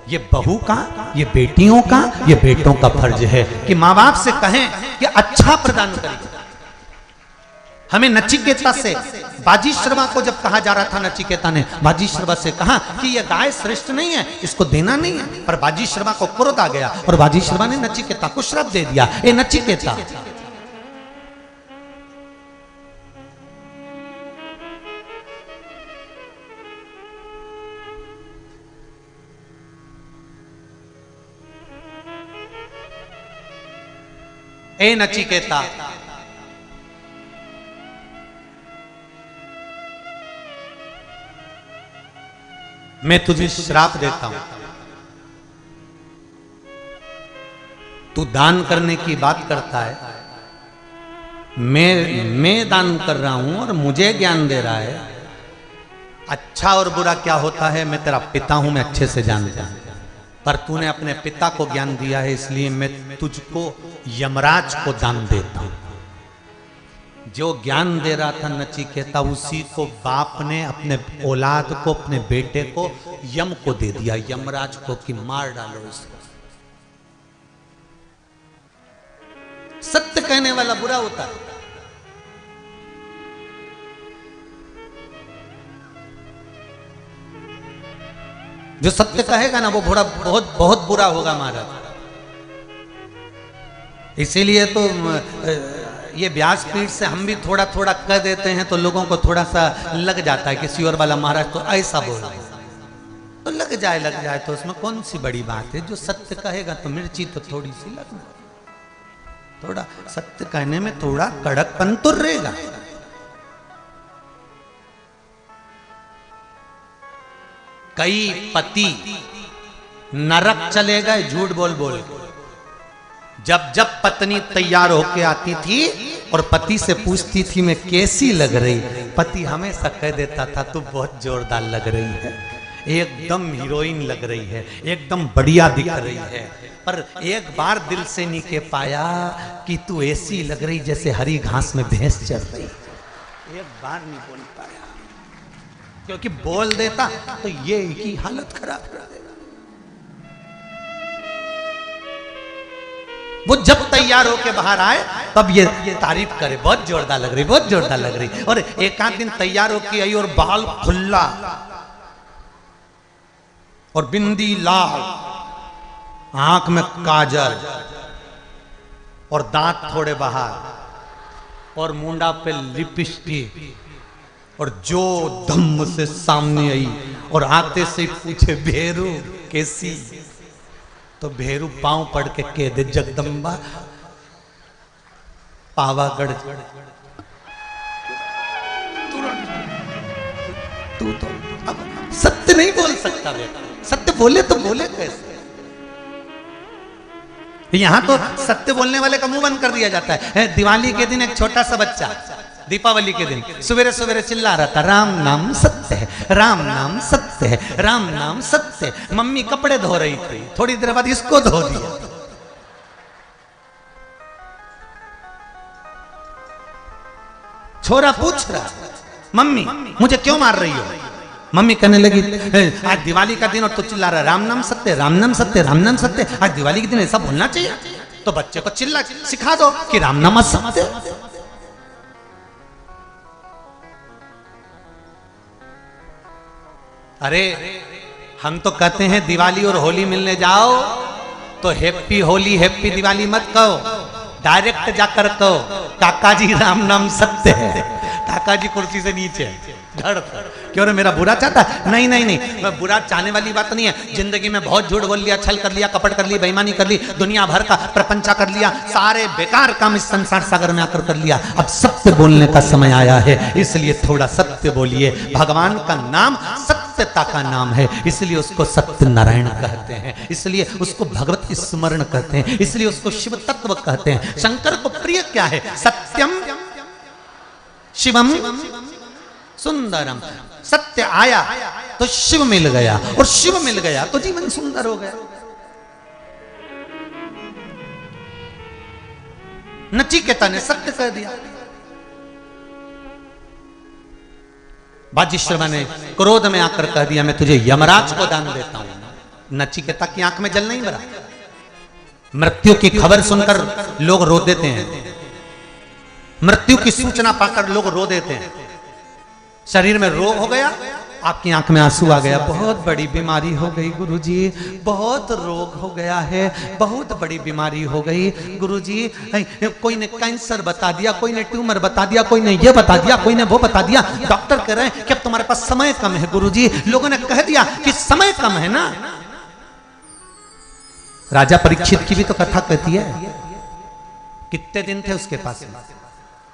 ये बहू का, ये बेटियों का, ये बेटों का फर्ज है कि माँ बाप से कहें कि अच्छा प्रदान करिए। हमें नचिकेता से, बाजी श्रवा को जब कहा जा रहा था, नचिकेता ने बाजी श्रवा से कहा कि यह गाय श्रेष्ठ नहीं है, इसको देना नहीं है, पर बाजी श्रवा को क्रोध आ गया और बाजी श्रवा ने नचिकेता को श्राप दे दिया। ए नचिकेता, ए नचिकेता, मैं तुझे श्राप देता हूं। तू दान करने की बात करता है, मैं दान कर रहा हूं और मुझे ज्ञान दे रहा है। अच्छा और बुरा क्या होता है मैं तेरा पिता हूं, मैं अच्छे से जानता हूं, पर तूने अपने पिता को ज्ञान दिया है, इसलिए मैं तुझको यमराज को दान देता हूं। जो ज्ञान दे रहा था नचिकेता, उसी को बाप ने अपने औलाद को, अपने बेटे को यम को दे दिया, यमराज को, कि मार डालो इसको। सत्य कहने वाला बुरा होता है। जो सत्य कहेगा ना वो बहुत बहुत बुरा होगा महाराज। इसीलिए तो ये व्यासपीठ से हम भी थोड़ा थोड़ा कह देते हैं तो लोगों को थोड़ा सा लग जाता है कि सियोर वाला महाराज तो ऐसा बोल रहे, तो लग जाए तो उसमें कौन सी बड़ी बात है। जो सत्य कहेगा तो मिर्ची तो थोड़ी सी लगना, थोड़ा सत्य कहने में थोड़ा कड़कपन तो रहेगा। कई पति नरक चले गए झूठ बोल बोल। जब पत्नी तैयार होके आती थी और पति से पूछती थी मैं कैसी लग रही, पति हमेशा कह देता था तू बहुत जोरदार लग रही है, एकदम हीरोइन लग रही है, एकदम बढ़िया दिख रही है। पर एक बार दिल से नहीं कह पाया कि तू ऐसी लग रही जैसे हरी घास में भैंस चल रही। एक बार नहीं बोल पाया, क्योंकि बोल देता तो ये की हालत खराब कर देगा। वो जब तैयार होके बाहर आए तब ये तारीफ करे, बहुत जोरदार लग रही, बहुत जोरदार लग रही। और एक आध दिन तैयार होके आई और बाल खुल्ला और बिंदी लाल, आंख में काजल और दांत थोड़े बाहर और मुंडा पे लिपस्टिक, और जो दम से सामने आई और आते से पूछे भेरू कैसी, तो भेरू पांव पड़ के कह दे जगदम्बा पावागढ़। तू तो अब सत्य नहीं बोल सकता बेटा, सत्य बोले तो बोले कैसे। यहां तो सत्य बोलने वाले का मुंह बंद कर दिया जाता है। दिवाली के दिन एक छोटा सा बच्चा, दीपावली के दिन सवेरे सवेरे चिल्ला रहा था राम नाम सत्य है, राम नाम सत्य है, राम नाम सत्य है। मम्मी कपड़े धो रही थी, थोड़ी देर बाद इसको धो दिया। छोरा पूछ रहा मम्मी मुझे क्यों मार रही हो। मम्मी कहने लगी आज दिवाली का दिन और तो चिल्ला रहा राम नाम सत्य, राम नाम सत्य, राम नाम सत्य, आज दिवाली के दिन ऐसा बोलना चाहिए। तो बच्चे को चिल्ला सिखा दो कि राम नाम सत्य। अरे हम तो कहते हैं दिवाली और होली मिलने जाओ तो हैप्पी होली हैप्पी दिवाली मत कहो, डायरेक्ट जाकर कहो काका जी राम नाम सत्य है। काका जी कुर्सी से नीचे धड़ क्यों रे मेरा बुरा चाहता है? नहीं नहीं नहीं, बुरा चाहने वाली बात नहीं है। जिंदगी में बहुत झूठ बोल लिया, छल कर लिया, कपट कर लिया, बेईमानी कर ली, दुनिया भर का प्रपंचा कर लिया, सारे बेकार काम इस संसार सागर में आकर कर लिया। अब सत्य बोलने का समय आया है, इसलिए थोड़ा सत्य बोलिए। भगवान का नाम सत्यता का नाम है, इसलिए उसको सत्य नारायण कहते हैं, इसलिए उसको भगवत स्मरण कहते हैं, इसलिए उसको शिव तत्व कहते हैं। शंकर को प्रिय क्या है? सत्यम शिवम सुंदरम। सत्य आया तो शिव मिल गया, और शिव मिल गया तो जीवन सुंदर हो गया। नचिकेता ने सत्य कह दिया। बाजीश्रवा ने क्रोध में आकर कह दिया मैं तुझे यमराज को दान देता हूं। नचिकेता की आंख में जल नहीं भरा? मृत्यु की खबर सुनकर लोग रो देते हैं, मृत्यु की सूचना पाकर लोग रो देते हैं। शरीर में रोग हो गया, आपकी आंख में आंसू आ गया, बहुत बड़ी बीमारी हो गई गुरुजी, बहुत रोग हो गया है, बहुत बड़ी बीमारी हो गई गुरुजी। कोई ने कैंसर बता दिया, कोई ने ट्यूमर बता दिया, कोई ने ये बता दिया, कोई ने वो बता दिया। डॉक्टर कह रहे हैं कि अब तुम्हारे पास समय कम है गुरुजी। लोगों ने कह दिया कि समय कम है ना। राजा परीक्षित की भी तो कथा कहती है, कितने दिन थे उसके पास?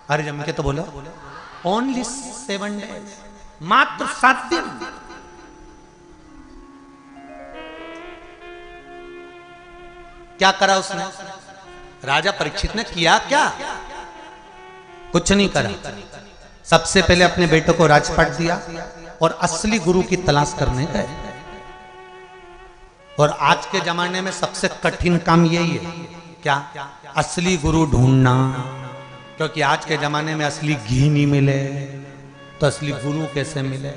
अरे जम के तो बोलो, ओनली 7 days, मात्र 7 दिन। क्या करा उसने? राजा परीक्षित ने किया क्या? कुछ नहीं करा। सबसे पहले अपने बेटे को राजपाट दिया और असली गुरु की तलाश करने गए। और आज के जमाने में सबसे कठिन काम यही है, क्या? असली गुरु ढूंढना। क्योंकि आज के जमाने में असली घी नहीं मिले तो असली गुरु कैसे मिले?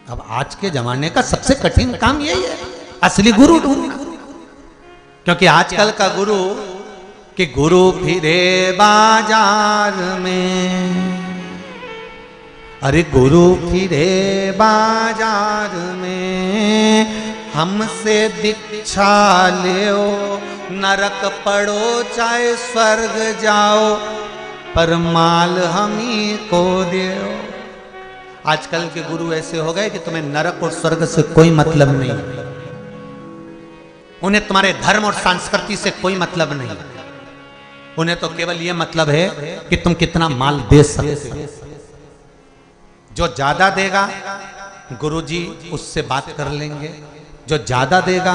अब आज के जमाने का सबसे कठिन काम यही है, असली गुरु ढूंढना। क्योंकि आजकल का गुरु कि गुरु फिरे बाजार में, अरे गुरु फिरे बाजार में, हमसे दीक्षा लेओ, नरक पड़ो चाहे स्वर्ग जाओ, पर माल हम ही को देओ। आजकल के गुरु ऐसे हो गए कि तुम्हें नरक और स्वर्ग से कोई मतलब नहीं, उन्हें तुम्हारे धर्म और संस्कृति से कोई मतलब नहीं, उन्हें तो केवल यह मतलब है कि तुम कितना माल दे सकते हो। जो ज्यादा देगा गुरुजी उससे बात कर लेंगे, जो ज्यादा देगा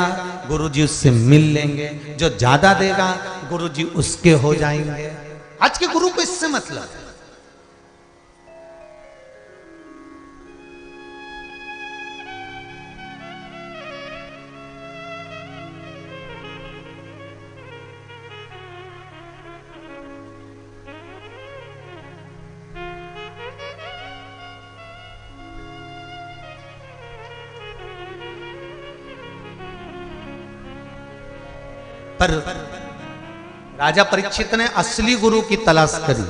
गुरुजी उससे मिल लेंगे, जो ज्यादा देगा गुरुजी उसके हो जाएंगे। आज के गुरु को इससे मतलब है। पर राजा परीक्षित ने असली गुरु की तलाश करी।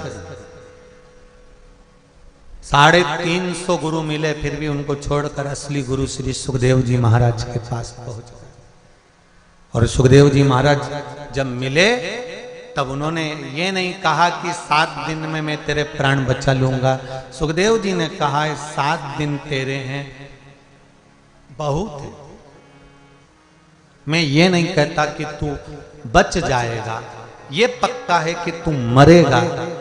350 गुरु मिले, फिर भी उनको छोड़कर असली गुरु श्री सुखदेव जी महाराज के पास पहुंच गए। और सुखदेव जी महाराज जब मिले तब उन्होंने ये नहीं कहा कि 7 दिन में मैं तेरे प्राण बचा लूंगा। सुखदेव जी ने कहा 7 दिन तेरे हैं बहुत है, मैं ये नहीं कहता कि तू बच जाएगा, ये पक्का है कि तू मरेगा,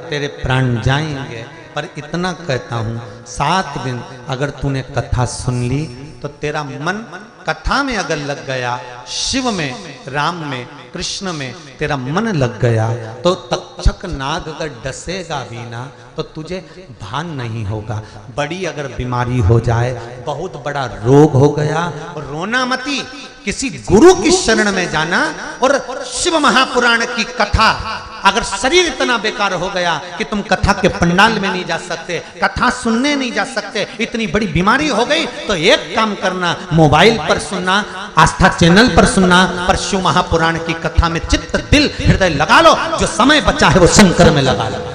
तेरे प्राण जाएंगे, पर इतना कहता हूं 7 दिन अगर तूने कथा सुन ली तो तेरा मन कथा में अगर लग गया, शिव में, राम में, कृष्ण में तेरा मन लग गया, तो तक्षक नाग अगर डसेगा भी ना तो तुझे भान नहीं होगा। बड़ी अगर बीमारी हो जाए, बहुत बड़ा रोग हो गया, रोना मती, किसी गुरु की शरण में जाना। और शिव महापुराण की कथा, अगर शरीर इतना बेकार हो गया कि तुम कथा के पंडाल में नहीं जा सकते, कथा सुनने नहीं जा सकते, इतनी बड़ी बीमारी हो गई, तो एक काम करना, मोबाइल पर सुनना, आस्था चैनल पर सुनना, पर शिव महापुराण की कथा में चित्त, दिल, हृदय लगा लो। जो समय बचा है वो शंकर में लगा लो।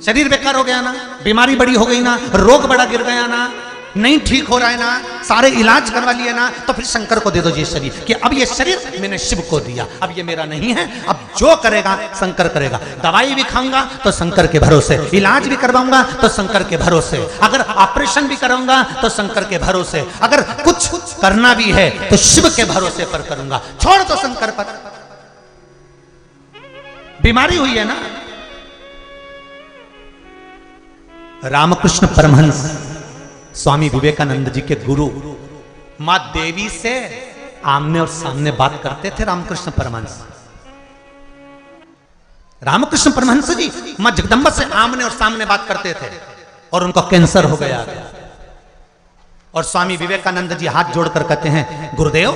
शरीर बेकार हो गया ना, बीमारी बड़ी हो गई ना, रोग बड़ा गिर गया ना, नहीं ठीक हो रहा है ना, सारे इलाज करवा लिए ना, तो फिर शंकर को दे दो ये शरीर कि अब ये शरीर मैंने शिव को दिया, अब ये मेरा नहीं है, अब जो करेगा शंकर करेगा। दवाई भी खाऊंगा तो शंकर के भरोसे, इलाज भी करवाऊंगा तो शंकर के भरोसे, अगर ऑपरेशन भी कराऊंगा तो शंकर के भरोसे, अगर कुछ करना भी है तो शिव के भरोसे पर करूंगा, छोड़ दो शंकर पर। बीमारी हुई है ना। रामकृष्ण परमहंस स्वामी विवेकानंद जी के गुरु मां देवी से आमने और सामने बात करते थे रामकृष्ण परमहंस। रामकृष्ण परमहंस जी मां जगदम्बा से आमने और सामने बात करते थे और उनको कैंसर हो गया। और स्वामी विवेकानंद जी हाथ जोड़कर कहते हैं, गुरुदेव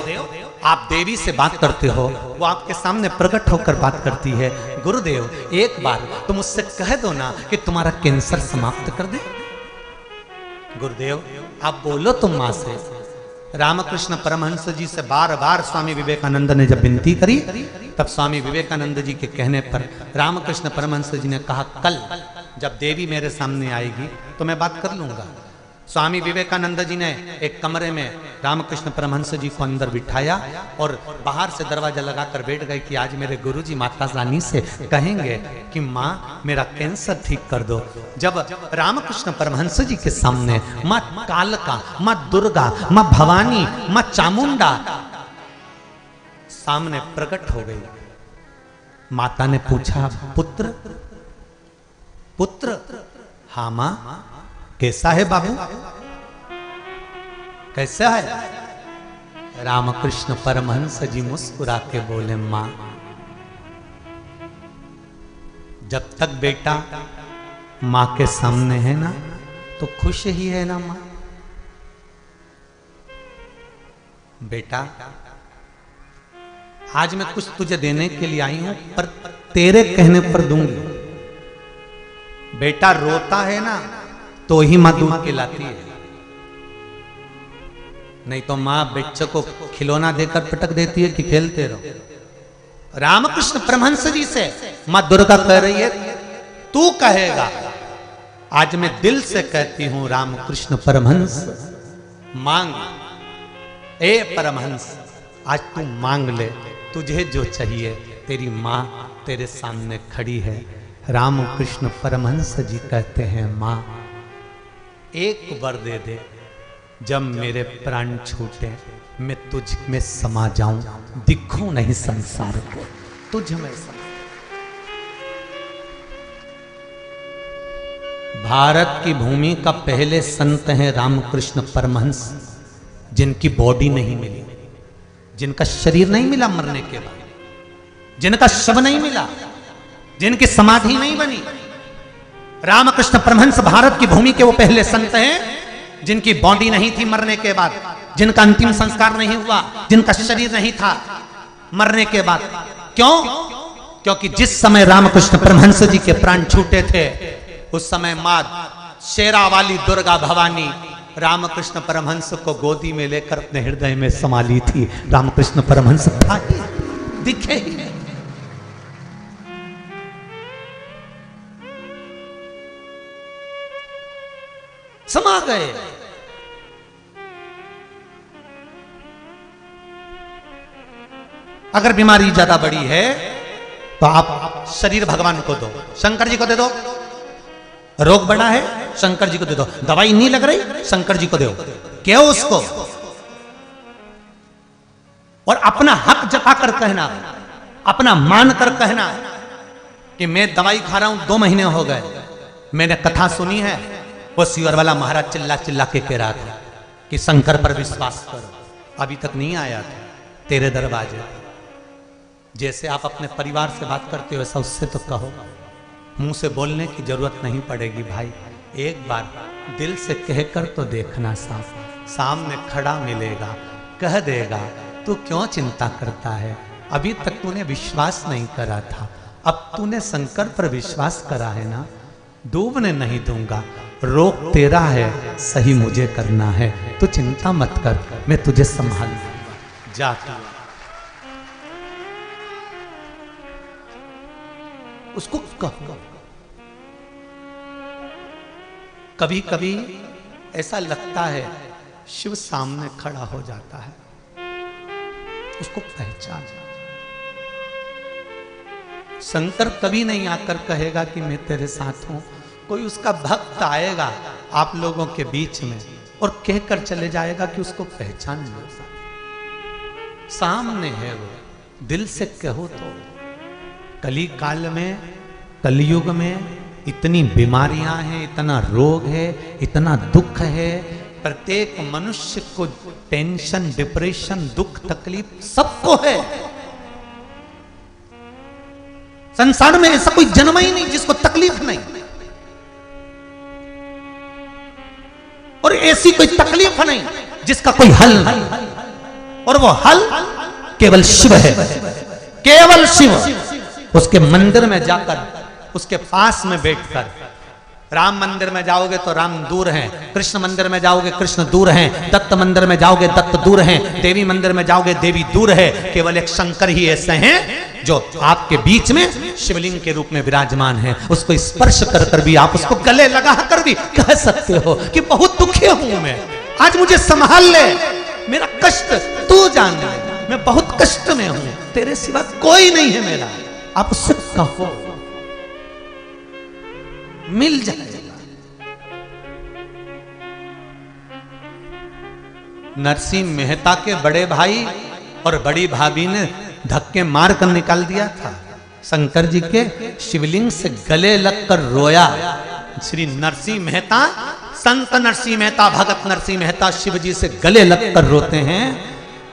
आप देवी से बात करते हो, वो आपके सामने प्रकट होकर बात करती है, गुरुदेव एक बार तुम उससे कह दो ना कि तुम्हारा कैंसर समाप्त कर दे। गुरुदेव आप बोलो तुम मां से। रामकृष्ण परमहंस जी से बार बार स्वामी विवेकानंद ने जब विनती करी, तब स्वामी विवेकानंद जी के कहने पर रामकृष्ण परमहंस जी ने कहा, कल जब देवी मेरे सामने आएगी तो मैं बात कर लूंगा। स्वामी विवेकानंद जी ने एक कमरे में रामकृष्ण परमहंस जी को अंदर बिठाया और बाहर से दरवाजा लगाकर बैठ गए कि आज मेरे गुरुजी माता रानी से कहेंगे कि माँ मेरा कैंसर ठीक कर दो। जब रामकृष्ण परमहंस जी के सामने माँ कालका, माँ दुर्गा, माँ भवानी, माँ चामुंडा सामने प्रकट हो गई, माता ने पूछा, पुत्र पुत्र? हाँ माँ। कैसा है बाबू, कैसा है? रामकृष्ण परमहंस जी मुस्कुरा के बोले, मां जब तक बेटा मां के सामने है ना तो खुश ही है ना मां। बेटा आज मैं कुछ तुझे देने के लिए आई हूं, पर तेरे कहने पर दूंगी। बेटा रोता है ना तो ही मां दूध खिलाती है, नहीं तो मां बच्चे को खिलौना देकर पटक देती है कि खेलते रहो। रामकृष्ण परमहंस जी से मां दुर्गा कह रही है, तू कहेगा। आज मैं दिल से कहती हूं, रामकृष्ण परमहंस मांग। ए परमहंस आज तू मांग ले, तुझे जो चाहिए। तेरी मां तेरे सामने खड़ी है। रामकृष्ण परमहंस जी कहते हैं, मां एक वर दे दे, जब मेरे प्राण छूटे मैं तुझ में समा जाऊं, दिखूं नहीं संसार को, तुझ में समा। भारत की भूमि का पहले संत हैं रामकृष्ण परमहंस, जिनकी बॉडी नहीं मिली, जिनका शरीर नहीं मिला मरने के बाद, जिनका शव नहीं मिला, जिनकी समाधि नहीं बनी। रामकृष्ण परमहंस भारत की भूमि के वो पहले संत हैं जिनकी बॉडी नहीं थी मरने के बाद, जिनका अंतिम संस्कार नहीं हुआ, जिनका शरीर नहीं था मरने के बाद। क्यों? क्योंकि जिस समय रामकृष्ण परमहंस जी के प्राण छूटे थे, उस समय मां शेरा वाली दुर्गा भवानी रामकृष्ण परमहंस को गोदी में लेकर अपने हृदय में समा ली थी। रामकृष्ण परमहंस था ही, दिखे ही नहीं। समा गए। अगर बीमारी ज्यादा बड़ी है तो आप शरीर भगवान को दो, शंकर जी को दे दो। रोग बड़ा है, शंकर जी को दे दो। दवाई नहीं लग रही, शंकर जी को दो, क्या उसको। और अपना हक जताकर कहना, अपना मान कर कहना कि मैं दवाई खा रहा हूं 2 महीने हो गए। मैंने कथा सुनी है, वो सिवर वाला महाराज चिल्ला चिल्ला के कह रहा था कि शंकर पर विश्वास करो, अभी तक नहीं आया था तेरे दरवाजे। जैसे आप अपने परिवार से बात करते हो वैसा उससे तो कहो, मुंह से बोलने की जरूरत नहीं पड़ेगी भाई। एक बार दिल से कहकर तो देखना, साफ सामने खड़ा मिलेगा, कह देगा तू क्यों चिंता करता है, अभी तक तूने विश्वास नहीं करा था, अब तूने शंकर पर विश्वास करा है ना, डूबने नहीं दूंगा। रोग तेरा है, सही मुझे करना है, तू चिंता मत कर, मैं तुझे संभाल जाता। उसको कहो। कभी कभी ऐसा लगता है शिव सामने खड़ा हो जाता है, उसको पहचान। शंकर कभी नहीं आकर कहेगा कि मैं तेरे साथ हूं। कोई उसका भक्त आएगा आप लोगों के बीच में और कहकर चले जाएगा कि उसको पहचान लो, सामने है वो, दिल से कहो तो। कली काल में, कलयुग में इतनी बीमारियां हैं, इतना रोग है, इतना दुख है, प्रत्येक मनुष्य को टेंशन, डिप्रेशन, दुख, तकलीफ सबको है। संसार में ऐसा कोई जन्म ही नहीं जिसको तकलीफ नहीं, और ऐसी कोई तकलीफ नहीं जिसका कोई हल नहीं। और वो हल केवल शिव है, केवल शिव। उसके मंदिर में जाकर, उसके पास में बैठकर, राम मंदिर में जाओगे तो राम दूर हैं, कृष्ण मंदिर में जाओगे कृष्ण दूर हैं, दत्त मंदिर में जाओगे दत्त दूर हैं, देवी मंदिर में जाओगे देवी दूर है। केवल एक शंकर ही ऐसे हैं जो आपके बीच में शिवलिंग के रूप में विराजमान है। उसको स्पर्श कर कर भी, आप उसको गले लगा कर भी कह सकते हो कि बहुत दुखी हूं मैं, आज मुझे संभाल ले, मेरा कष्ट तू जान ले, मैं बहुत कष्ट में हूं, तेरे सिवा कोई नहीं है मेरा। आप उससे कहो, मिल जाएगा। नरसिंह मेहता के बड़े भाई और बड़ी भाभी ने धक्के मार कर निकाल दिया था। शंकर जी के शिवलिंग से गले लगकर रोया। श्री नरसिंह मेहता, संत नरसिंह मेहता, भगत नरसिंह मेहता शिव जी से गले लगकर रोते हैं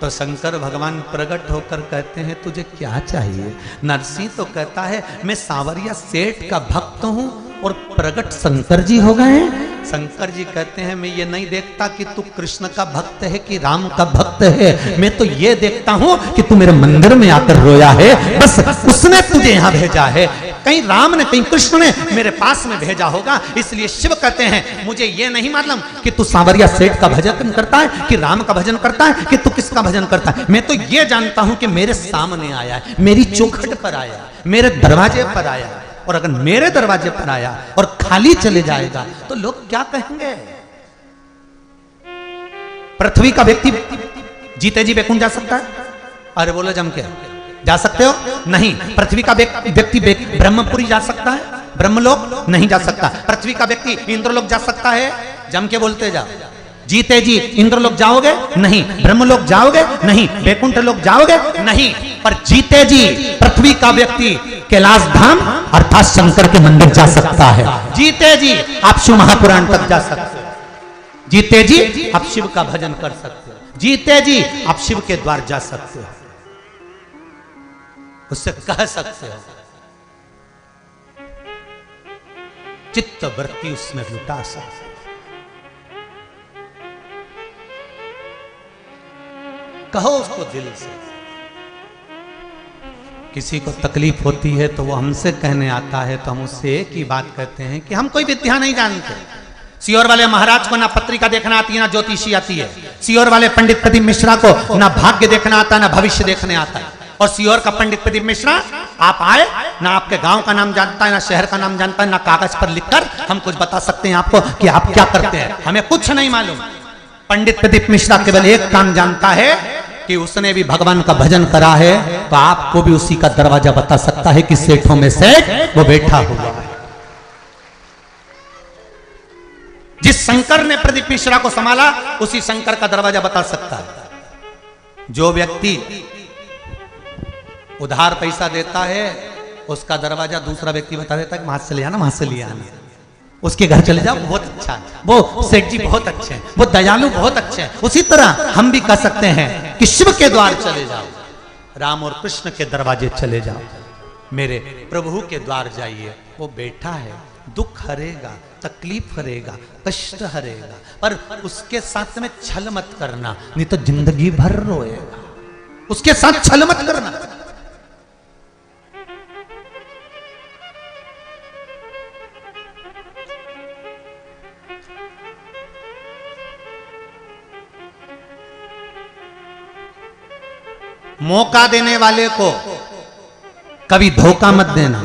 तो शंकर भगवान प्रकट होकर कहते हैं तुझे क्या चाहिए। नरसिंह तो कहता है मैं सांवरिया सेठ का भक्त हूं और प्रकट शंकर जी हो गए। शंकर जी कहते हैं मैं ये नहीं देखता कि तू कृष्ण का भक्त है कि राम का भक्त है, मैं तो ये देखता हूं कि तू मेरे मंदिर में आकर रोया है, बस उसने तुझे यहां भेजा है। कहीं राम ने कहीं कृष्ण ने मेरे पास में भेजा होगा। इसलिए शिव कहते हैं मुझे ये नहीं मालूम कि तू सांवरिया सेठ का भजन करता है कि राम का भजन करता है कि तू किसका भजन करता है, मैं तो ये जानता हूं कि मेरे सामने आया है, मेरी चौखट पर आया, मेरे दरवाजे पर आया। और अगर मेरे दरवाजे पर आया और खाली चले जाएगा तो लोग क्या कहेंगे। पृथ्वी का व्यक्ति जीते जी बैकुंठ जा सकता है? अरे बोलो जम के, जा सकते हो? नहीं। पृथ्वी का व्यक्ति ब्रह्मपुरी जा सकता है? ब्रह्मलोक नहीं जा सकता। पृथ्वी का व्यक्ति इंद्रलोक जा सकता है? जम के बोलते जाओ। जीते जी इंद्रलोक जाओगे? नहीं। ब्रह्मलोक जाओगे? नहीं। बैकुंठ लोक जाओगे? नहीं। पर जीते जी पृथ्वी का व्यक्ति कैलाश धाम अर्थात शंकर के मंदिर जा सकता है। जीते जी आप शिव महापुराण तक जा सकते हो। जीते जी आप शिव का भजन कर सकते हो। जीते जी आप शिव के द्वार जा सकते हो, उससे कह सकते हो, चित्त वृत्ति उसमें लुटा सकते हो। कहो उसको दिल से। किसी को तकलीफ होती है तो वो हमसे कहने आता है तो हम उससे एक ही बात कहते हैं कि हम कोई विद्या नहीं जानते। सियोर वाले महाराज को ना पत्रिका देखना आती है ना ज्योतिषी आती है। सियोर वाले पंडित प्रदीप मिश्रा को ना भाग्य देखना आता है ना भविष्य देखने आता है। और सियोर का पंडित प्रदीप मिश्रा आप आए ना आपके गांव का नाम जानता है ना शहर का नाम जानता है ना कागज पर लिखकर हम कुछ बता सकते हैं आपको कि आप क्या करते हैं, हमें कुछ नहीं मालूम। पंडित प्रदीप मिश्रा केवल एक काम जानता है कि उसने भी भगवान का भजन करा है तो आपको भी उसी का दरवाजा बता सकता है कि सेठों में सेठ वो बैठा हुआ है। जिस शंकर ने प्रदीप मिश्रा को संभाला उसी शंकर का दरवाजा बता सकता है। जो व्यक्ति उधार पैसा देता है उसका दरवाजा दूसरा व्यक्ति बता देता है कि वहां से ले आना, वहां से ले आना, उसके घर चले जाओ, बहुत अच्छा है, वो सेठ जी बहुत अच्छे हैं, वो दयालु बहुत अच्छे हैं। उसी तरह हम भी कह सकते हैं कि शिव के द्वार चले जाओ, राम और कृष्ण के दरवाजे चले जाओ, मेरे प्रभु के द्वार जाइए, वो बैठा है, दुख हरेगा, तकलीफ हरेगा, कष्ट हरेगा, पर उसके साथ में छल मत करना, नहीं तो जिंदगी भर रोएगा। उसके साथ छल मत करना। मौका देने वाले को कभी धोखा मत देना।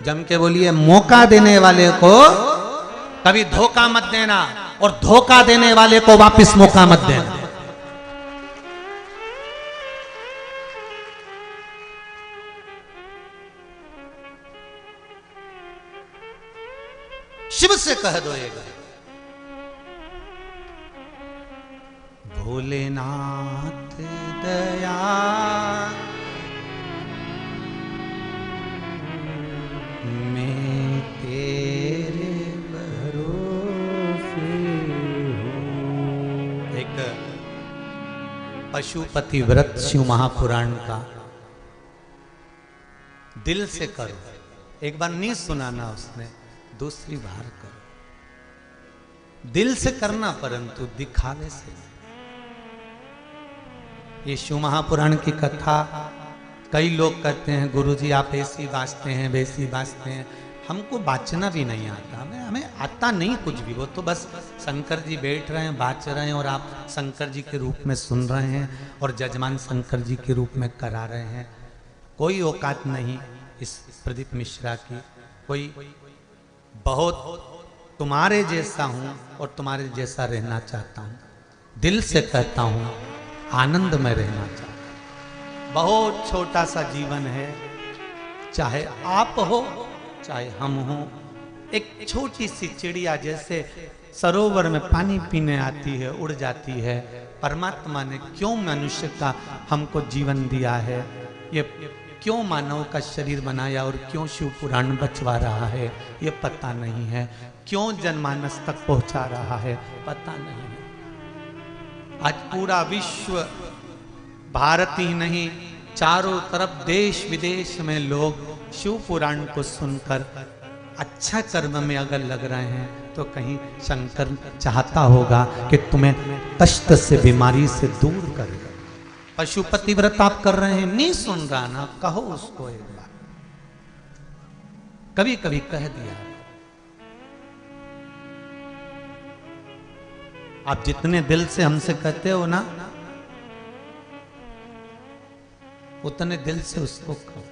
जम के बोलिए, मौका देने वाले को कभी धोखा मत देना और धोखा देने वाले को वापस मौका मत देना। शिव से कह दो एक, भोलेनाथ दया मैं तेरे भरोसे हूं। एक पशुपति व्रत शिव महापुराण का दिल से करो। एक बार नहीं सुनाना उसने, दूसरी बार करो। दिल से करना परंतु दिखावे से। ये शिव महापुराण की कथा कई लोग कहते हैं गुरुजी आप ऐसी बाजते हैं वैसी बाजते हैं। हमको बाचना भी नहीं आता, हमें आता नहीं कुछ भी। वो तो बस शंकर जी बैठ रहे हैं बाच रहे हैं और आप शंकर जी के रूप में सुन रहे हैं और जजमान शंकर जी के रूप में करा रहे हैं। कोई औकात नहीं इस प्रदीप मिश्रा की। कोई बहुत तुम्हारे जैसा हूँ और तुम्हारे जैसा रहना चाहता हूँ, दिल से कहता हूँ, आनंद में रहना चाहता हूँ। बहुत छोटा सा जीवन है, चाहे आप हो चाहे हम हो। एक छोटी सी चिड़िया जैसे सरोवर में पानी पीने आती है, उड़ जाती है। परमात्मा ने क्यों मनुष्य का हमको जीवन दिया है, ये क्यों मानव का शरीर बनाया और क्यों शिव पुराण बचवा रहा है ये पता नहीं है। क्यों जनमानस तक पहुंचा रहा है पता नहीं है। आज पूरा विश्व, भारत ही नहीं चारों तरफ देश विदेश में लोग शिव पुराण को सुनकर अच्छा कर्म में अगर लग रहे हैं तो कहीं शंकर चाहता होगा कि तुम्हें कष्ट से बीमारी से दूर कर। पशुपति व्रत आप कर रहे हैं, नहीं सुन रहा ना, कहो उसको एक बार, कभी कभी कह दिया। आप जितने दिल से हमसे कहते हो ना उतने दिल से उसको कहो,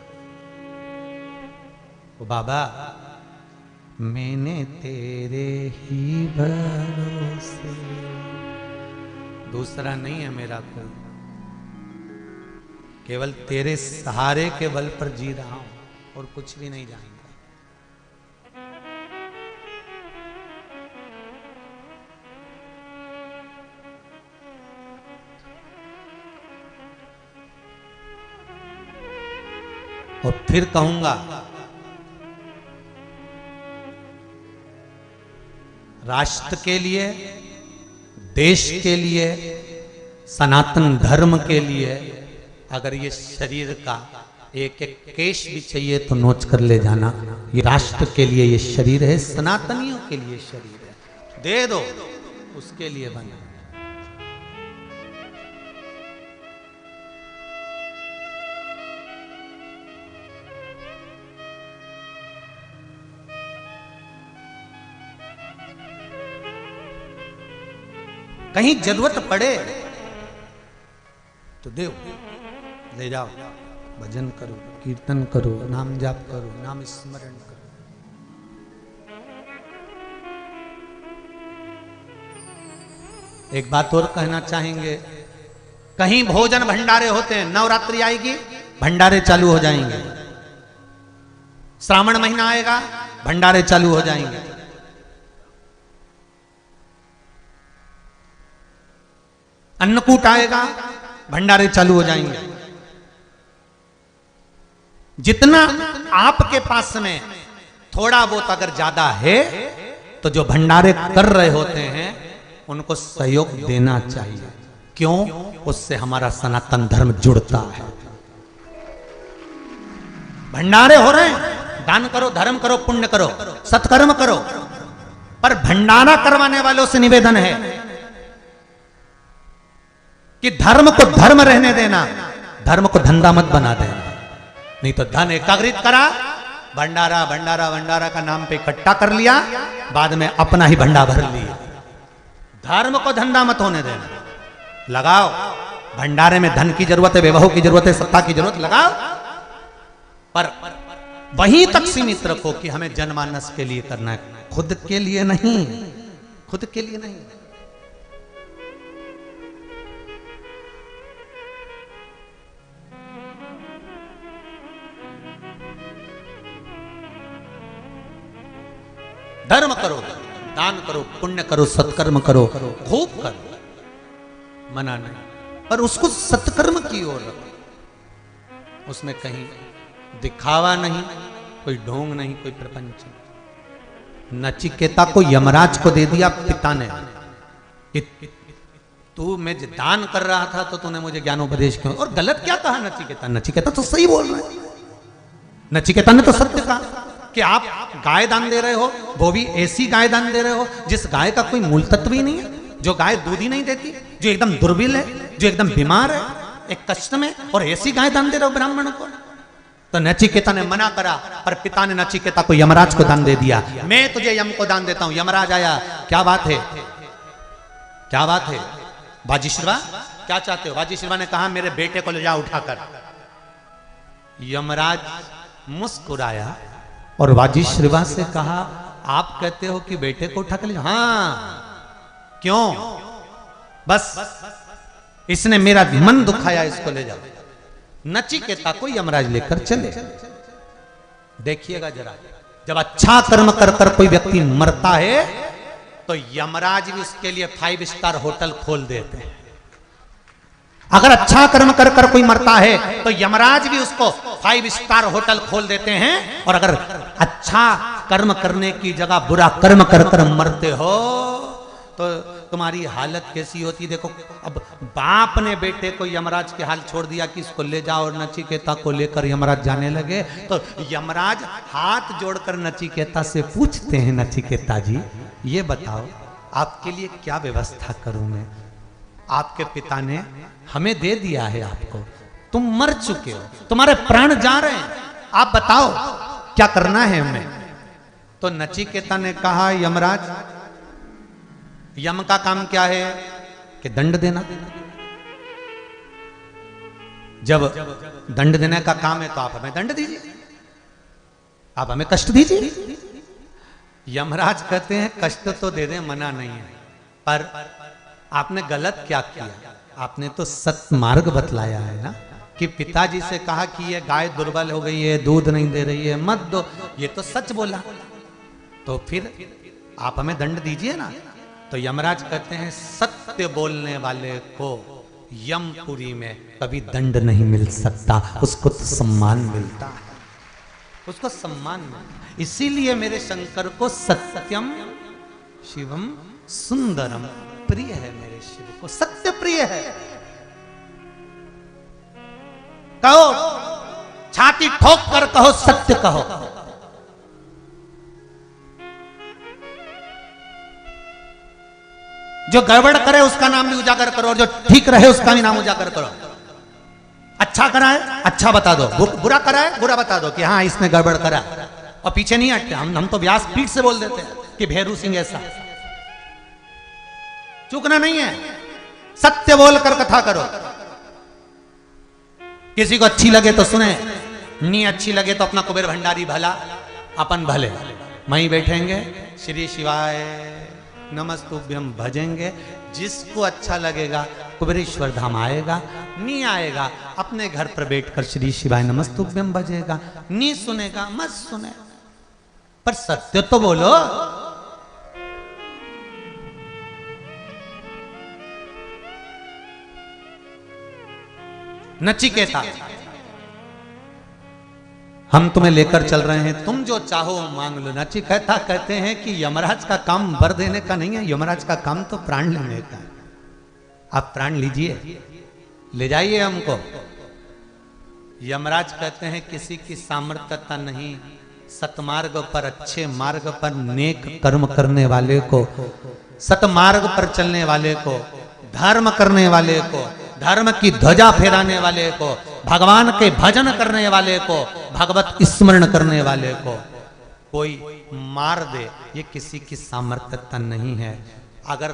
ओ बाबा मैंने तेरे ही भरोसे, दूसरा नहीं है मेरा कोई, केवल तेरे सहारे के बल पर जी रहा हूं और कुछ भी नहीं जानता। और फिर कहूंगा राष्ट्र के लिए, देश के लिए, सनातन धर्म के लिए अगर ये शरीर का एक एक केश भी चाहिए तो नोच कर ले जाना। ये राष्ट्र के लिए ये शरीर है, सनातनियों के लिए शरीर है, दे दो, उसके लिए बना। कहीं जरूरत पड़े तो दो, ले जाओ, भजन करो, कीर्तन करो, नाम जाप करो, नाम स्मरण करो। एक बात और कहना चाहेंगे, कहीं भोजन भंडारे होते हैं, नवरात्रि आएगी भंडारे चालू हो जाएंगे, श्रावण महीना आएगा भंडारे चालू हो जाएंगे। अन्नकूट आएगा भंडारे चालू हो जाएंगे। जितना आपके पास में थोड़ा बहुत अगर ज्यादा है तो जो भंडारे कर रहे होते हैं उनको सहयोग देना चाहिए। क्यों? उससे हमारा सनातन धर्म जुड़ता है। भंडारे हो रहे हैं, दान करो, धर्म करो, पुण्य करो, सत्कर्म करो, पर भंडारा करवाने वालों से निवेदन है कि धर्म को धर्म रहने देना, धर्म को धंधा मत बना देना। नहीं तो धन एकाग्रित करा, भंडारा भंडारा भंडारा का नाम पे इकट्ठा कर लिया, बाद में अपना ही भंडार भर लिया। धर्म को धंधा मत होने देना। लगाओ, भंडारे में धन की जरूरत है, वैभव की जरूरत है, सत्ता की जरूरत, लगाओ, पर वहीं तक सीमित रखो कि हमें जनमानस के लिए करना है, खुद के लिए नहीं, खुद के लिए नहीं। धर्म करो, दान करो, पुण्य करो, सत्कर्म करो, खूब करो, मना नहीं, पर उसको सत्कर्म की ओर रखो। उसमें कहीं दिखावा नहीं, कोई ढोंग नहीं, कोई प्रपंच नहीं। नचिकेता को यमराज को दे दिया पिता ने कि तू मैं दान कर रहा था तो तूने मुझे ज्ञानोपदेश क्यों? और गलत क्या कहा नचिकेता? नचिकेता तो सही बोल रहा है। नचिकेता ने तो सत्य कहा कि आप गाय दान दे रहे हो, वो भी ऐसी गाय दान दे रहे हो जिस गाय का कोई मूल तत्व ही नहीं है, जो गाय दूध ही नहीं देती, जो एकदम दुर्बल है, जो एकदम बीमार है, एक कष्ट में, और ऐसी गाय दान दे रहे हो ब्राह्मण को। तो नचिकेता ने मना करा, पर पिता ने नचिकेता को यमराज को दान दे दिया। मैं तुझे यम को दान देता हूं। यमराज आया, क्या बात है, क्या बात है बाजीश्रवा, क्या चाहते हो? बाजीश्रवा ने कहा मेरे बेटे को ले जाओ उठाकर। यमराज मुस्कुराया और बाजीश्रवा से कहा आप कहते हो कि बेटे को उठाकर ले जाओ? हाँ, क्यों? बस इसने मेरा मन दुखाया, इसको ले जाओ। नचिकेता को यमराज लेकर चले। देखिएगा जरा, जब अच्छा कर्म कर कर कोई व्यक्ति मरता है तो यमराज भी उसके लिए 5 स्टार होटल खोल देते हैं। अगर अच्छा कर्म कर कर कोई मरता है तो यमराज भी उसको 5 स्टार होटल खोल देते हैं। और अगर अच्छा कर्म करने की जगह बुरा कर्म कर कर मरते हो तो तुम्हारी हालत कैसी होती। देखो, अब बाप ने बेटे को यमराज के हाल छोड़ दिया कि इसको ले जाओ, और नचिकेता को लेकर यमराज जाने लगे। तो यमराज हाथ जोड़कर नचिकेता से पूछते हैं, नचिकेता जी ये बताओ आपके लिए क्या व्यवस्था करूं मैं? आपके पिता ने हमें दे दिया है आपको, तुम मर चुके हो, तुम्हारे प्राण जा रहे हैं, आप बताओ क्या करना है हमें? तो नचिकेता ने कहा यमराज, यम का काम क्या है कि दंड देना। जब दंड देने का काम है तो आप हमें दंड दीजिए, आप हमें कष्ट दीजिए। यमराज कहते हैं कष्ट तो दे दें, मना नहीं है, पर आपने गलत क्या किया? आपने तो सत्मार्ग बतलाया है ना, कि पिताजी से कहा कि ये गाय दुर्बल हो गई है, दूध नहीं दे रही है, मत दो, ये तो सच बोला, तो फिर आप हमें दंड दीजिए ना। तो यमराज कहते हैं सत्य बोलने वाले को यमपुरी में कभी दंड नहीं मिल सकता, उसको तो सम्मान मिलता है, उसको सम्मान मिलता। इसीलिए मेरे शंकर को सत्यम शिवम सुंदरम प्रिय है, मेरे शिव को सत्य प्रिय है। कहो, छाती ठोक कर कहो, सत्य कहो। जो गड़बड़ करे उसका नाम भी उजागर करो, और जो ठीक रहे उसका भी नाम उजागर करो। अच्छा करा है अच्छा बता दो, बुरा करा है बुरा बता दो कि हाँ इसने गड़बड़ करा, और पीछे नहीं हटते। हम तो व्यासपीठ से बोल देते हैं कि भैरू सिंह ऐसा। चूकना नहीं है, सत्य बोलकर कथा करो। किसी को अच्छी लगे तो सुने, नहीं अच्छी लगे तो अपना कुबेर भंडारी भला अपन भले, वहीं बैठेंगे श्री शिवाय नमस्तुभ्यम भजेंगे। जिसको अच्छा लगेगा कुबेरेश्वर धाम आएगा, नहीं आएगा अपने घर पर बैठकर श्री शिवाय नमस्तुभ्यम भजेगा, नहीं सुनेगा मत सुने, पर सत्य तो बोलो। नचिकेता, हम तुम्हें लेकर चल रहे हैं, तुम जो चाहो मांग लो। नचिकेता कहते हैं कि यमराज का काम वर देने का नहीं है, यमराज का काम तो प्राण लेने का है। आप प्राण लीजिए, ले जाइए हमको। यमराज कहते हैं किसी की सामर्थ्यता नहीं, सतमार्ग पर, अच्छे मार्ग पर, नेक कर्म करने वाले को, सतमार्ग पर चलने वाले को, धर्म करने वाले को, धर्म की ध्वजा फहराने वाले को, भगवान के भजन करने वाले को, भगवत स्मरण करने वाले को कोई मार दे, ये किसी की सामर्थ्यता नहीं है। अगर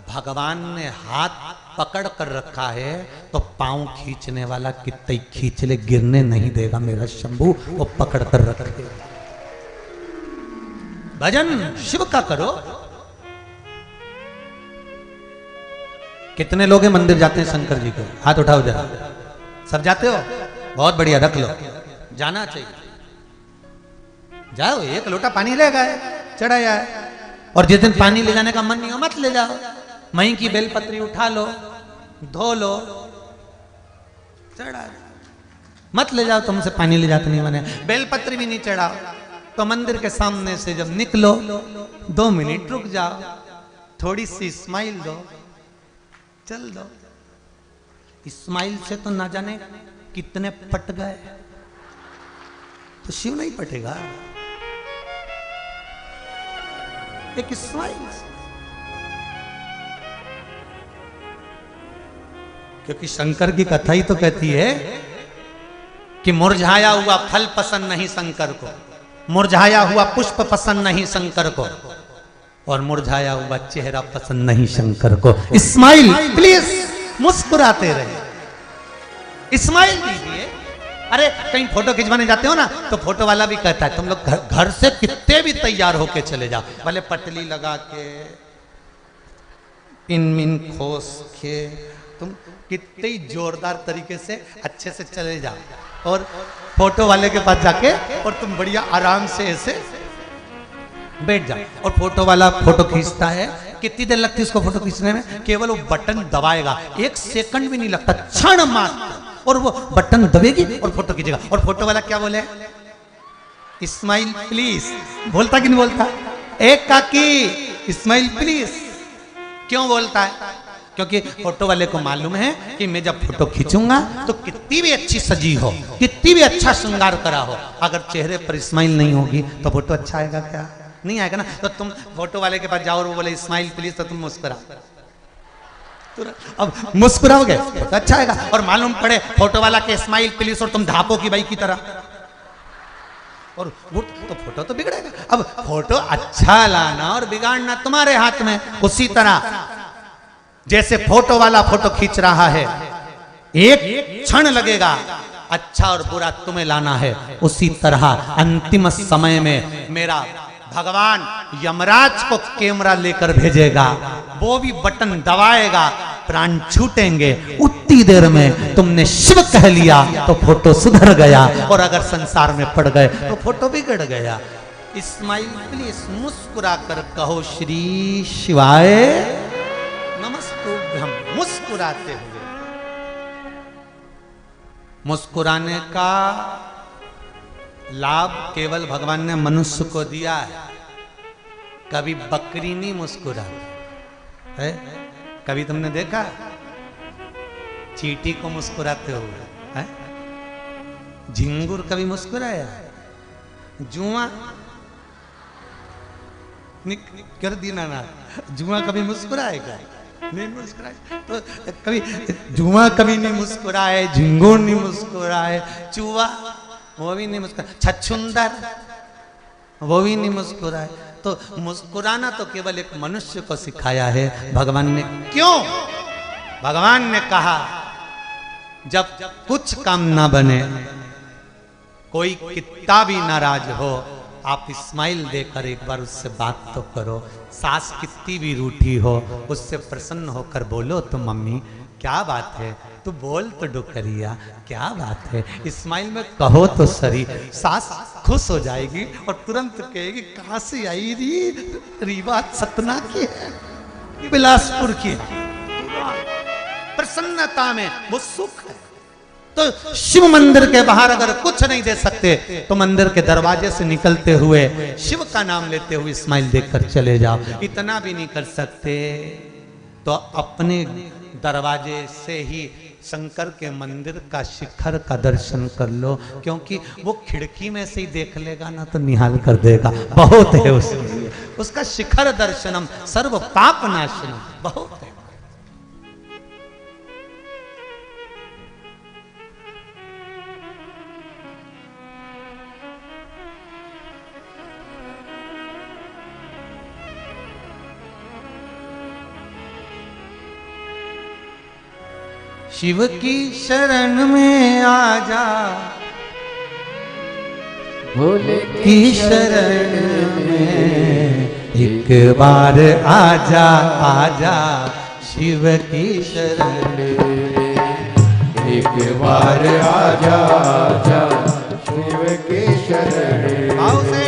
भगवान ने हाथ पकड़ कर रखा है तो पांव खींचने वाला कितना खींच ले, गिरने नहीं देगा मेरा शंभू, वो पकड़ कर रखे। भजन शिव का करो। कितने लोग मंदिर जाते हैं शंकर जी को? हाथ उठाओ जरा। सब जाते हो? बहुत बढ़िया, रख लो, जाना चाहिए। जाओ, एक लोटा पानी ले गए, चढ़ाया है। और जिस दिन पानी ले जाने का मन नहीं हो मत ले जाओ, वहीं की बेलपत्री उठा लो, धो लो, चढ़ा मत ले जाओ। तुमसे पानी ले जाते नहीं बने, बेलपत्री भी नहीं चढ़ाओ तो मंदिर के सामने से जब निकलो 2 मिनट रुक जाओ, थोड़ी सी स्माइल दो, चल दो। इस्माइल से तो ना जाने कितने पट गए, तो शिव नहीं पटेगा। एक इस्माइल क्योंकि शंकर की कथा ही तो कहती है कि मुरझाया हुआ फल पसंद नहीं शंकर को, मुरझाया हुआ पुष्प पसंद नहीं शंकर को, और मुरझाया हुआ चेहरा पसंद नहीं शंकर को। स्माइल प्लीज, मुस्कुराते रहे, स्माइल दीजिए। अरे कहीं फोटो खिंचवाने जाते हो ना, तो फोटो वाला भी कहता है तुम लोग घर से कितने भी तैयार होके चले जाओ, भले पटली लगा के पिन खोस के, तुम कितने ही जोरदार तरीके से अच्छे से चले जाओ, और फोटो वाले के पास जाके और तुम बढ़िया आराम से ऐसे बैठ जाओ, और फोटो वाला फोटो खींचता है। कितनी देर लगती है उसको फोटो खींचने में? केवल वो बटन दबाएगा, 1 सेकंड भी नहीं लगता, क्षण मात्र, और वो बटन दबेगी और फोटो खींचेगा। और फोटो वाला क्या बोले? Smile please. बोलता कि नहीं बोलता? एक काकी स्माइल प्लीज। क्यों बोलता है? क्योंकि फोटो वाले को मालूम है कि मैं जब फोटो खींचूंगा तो कितनी भी अच्छी सजी हो, कितनी भी अच्छा श्रृंगार करा हो, अगर चेहरे पर स्माइल नहीं होगी तो फोटो अच्छा आएगा क्या? नहीं आएगा ना। तो तुम फोटो वाले के पास जाओ और वो बोले स्माइल प्लीज, तो तुम मुस्कुरा, अब मुस्कुराओगे तो अच्छा आएगा। और मालूम पड़े फोटो वाला के स्माइल प्लीज और तुम धापो की बाई की तरह, और वो तो फोटो तो बिगड़ेगा। अब फोटो अच्छा लाना और बिगाड़ना तुम्हारे हाथ में। उसी तरह जैसे फोटो वाला फोटो खींच रहा है, एक क्षण लगेगा, अच्छा और बुरा तुम्हें लाना है। उसी तरह अंतिम समय में मेरा भगवान यमराज को कैमरा लेकर भेजेगा, वो भी बटन दबाएगा, प्राण छूटेंगे। उतनी देर में तुमने शिव कह लिया तो फोटो सुधर गया, और अगर संसार में पड़ गए तो फोटो बिगड़ गया। स्माइल प्लीज, मुस्कुरा कर कहो श्री शिवाय नमस्तुभ्यं। मुस्कुराते हुए, मुस्कुराने का लाभ केवल भगवान ने मनुष्य को दिया है। कभी बकरी नहीं मुस्कुराती है, कभी तुमने देखा चींटी को मुस्कुराते हुए है? झिंगुर कभी मुस्कुराया? जुआ कर दी ना, जुआ कभी मुस्कुराएगा? नहीं मुस्कुराए। तो कभी जुआ कभी नहीं मुस्कुराए, झिंगुर नहीं मुस्कुराए, चूहा वो भी नहीं मुस्कुराए, छछुंदर वो भी नहीं मुस्कुराए। तो मुस्कुराना तो केवल एक मनुष्य को सिखाया है भगवान ने। क्यों? भगवान ने कहा जब कुछ काम ना बने, कोई कितना भी नाराज हो, आप स्माइल देकर एक बार उससे बात तो करो। सास कितनी भी रूठी हो, उससे प्रसन्न होकर बोलो तो मम्मी क्या बात है, तू बोल तो डुकरिया क्या बात है, स्माइल में कहो तो सरी। सास खुश हो जाएगी और तुरंत कहेगी कहां से आई रीवा सतना की है, बिलासपुर की है। प्रसन्नता में वो सुख है। तो शिव मंदिर के बाहर अगर कुछ नहीं दे सकते तो मंदिर के दरवाजे से निकलते हुए शिव का नाम लेते हुए स्माइल देकर चले जाओ। इतना भी नहीं कर सकते तो अपने दरवाजे से ही शंकर के मंदिर का शिखर का दर्शन कर लो, क्योंकि वो खिड़की में से ही देख लेगा ना तो निहाल कर देगा। बहुत है उसके लिए, उसका शिखर दर्शनम सर्व पाप नाशनम बहुत है। शिव की शरण में आजा, भोले की शरण में एक बार आजा आजा, शिव की शरण में एक बार आजा आजा, शिव की शरण में।